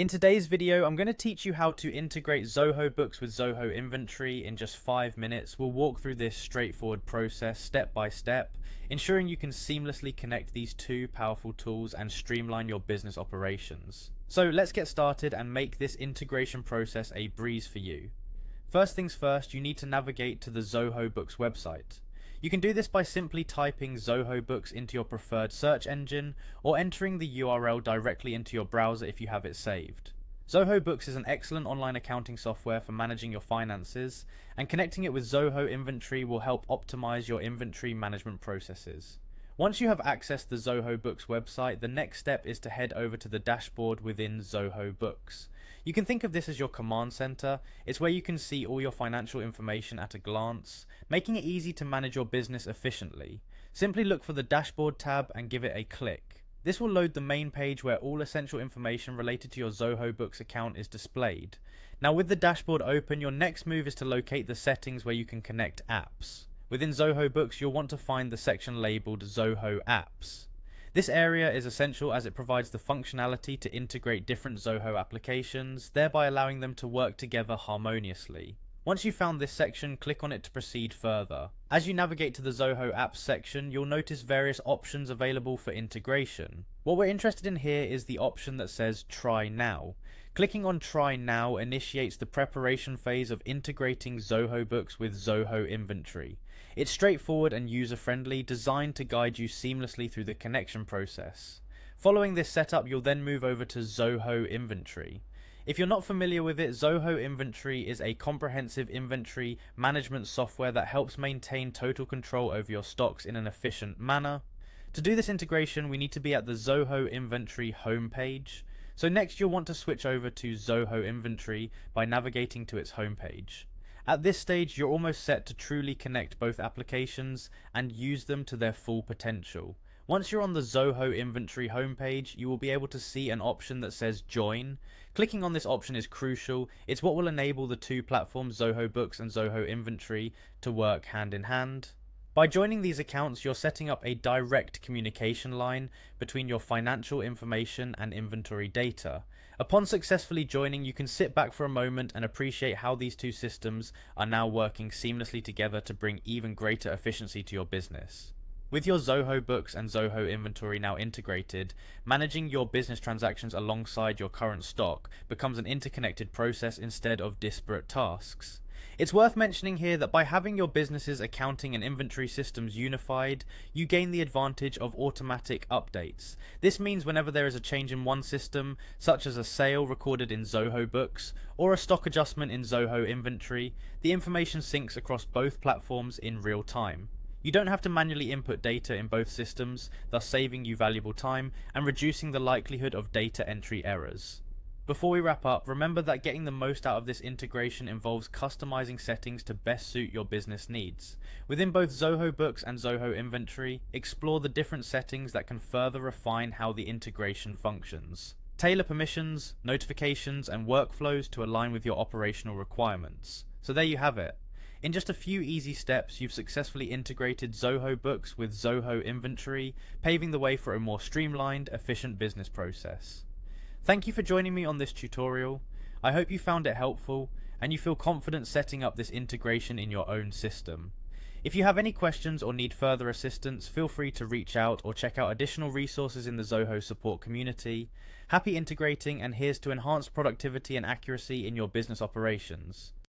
In today's video, I'm going to teach you how to integrate Zoho books with Zoho inventory in just 5 minutes. We'll walk through this straightforward process step by step, ensuring you can seamlessly connect these two powerful tools and streamline your business operations. So let's get started and make this integration process a breeze for you. First things first, you need to navigate to the Zoho Books website. You can do this by simply typing Zoho Books into your preferred search engine or entering the URL directly into your browser if you have it saved. Zoho Books is an excellent online accounting software for managing your finances, and connecting it with Zoho Inventory will help optimize your inventory management processes. Once you have accessed the Zoho Books website, the next step is to head over to the dashboard within Zoho Books. You can think of this as your command center. It's where you can see all your financial information at a glance, making it easy to manage your business efficiently. Simply look for the dashboard tab and give it a click. This will load the main page where all essential information related to your Zoho Books account is displayed. Now, with the dashboard open, your next move is to locate the settings where you can connect apps. Within Zoho Books, you'll want to find the section labeled Zoho Apps. This area is essential as it provides the functionality to integrate different Zoho applications, thereby allowing them to work together harmoniously. Once you've found this section, click on it to proceed further. As you navigate to the Zoho Apps section, you'll notice various options available for integration. What we're interested in here is the option that says Try Now. Clicking on Try Now initiates the preparation phase of integrating Zoho Books with Zoho Inventory. It's straightforward and user-friendly, designed to guide you seamlessly through the connection process. Following this setup, you'll then move over to Zoho Inventory. If you're not familiar with it, Zoho Inventory is a comprehensive inventory management software that helps maintain total control over your stocks in an efficient manner. To do this integration, we need to be at the Zoho Inventory homepage. So next, you'll want to switch over to Zoho Inventory by navigating to its homepage. At this stage, you're almost set to truly connect both applications and use them to their full potential. Once you're on the Zoho Inventory homepage, you will be able to see an option that says Join. Clicking on this option is crucial. It's what will enable the two platforms, Zoho Books and Zoho Inventory, to work hand in hand. By joining these accounts, you're setting up a direct communication line between your financial information and inventory data. Upon successfully joining, you can sit back for a moment and appreciate how these two systems are now working seamlessly together to bring even greater efficiency to your business. With your Zoho Books and Zoho Inventory now integrated, managing your business transactions alongside your current stock becomes an interconnected process instead of disparate tasks. It's worth mentioning here that by having your business's accounting and inventory systems unified, you gain the advantage of automatic updates. This means whenever there is a change in one system, such as a sale recorded in Zoho Books or a stock adjustment in Zoho Inventory, the information syncs across both platforms in real time. You don't have to manually input data in both systems, thus saving you valuable time and reducing the likelihood of data entry errors. Before we wrap up, remember that getting the most out of this integration involves customizing settings to best suit your business needs. Within both Zoho Books and Zoho Inventory, explore the different settings that can further refine how the integration functions. Tailor permissions, notifications, and workflows to align with your operational requirements. So there you have it. In just a few easy steps, you've successfully integrated Zoho Books with Zoho Inventory, paving the way for a more streamlined, efficient business process. Thank you for joining me on this tutorial. I hope you found it helpful and you feel confident setting up this integration in your own system. If you have any questions or need further assistance, feel free to reach out or check out additional resources in the Zoho support community. Happy integrating, and here's to enhance productivity and accuracy in your business operations.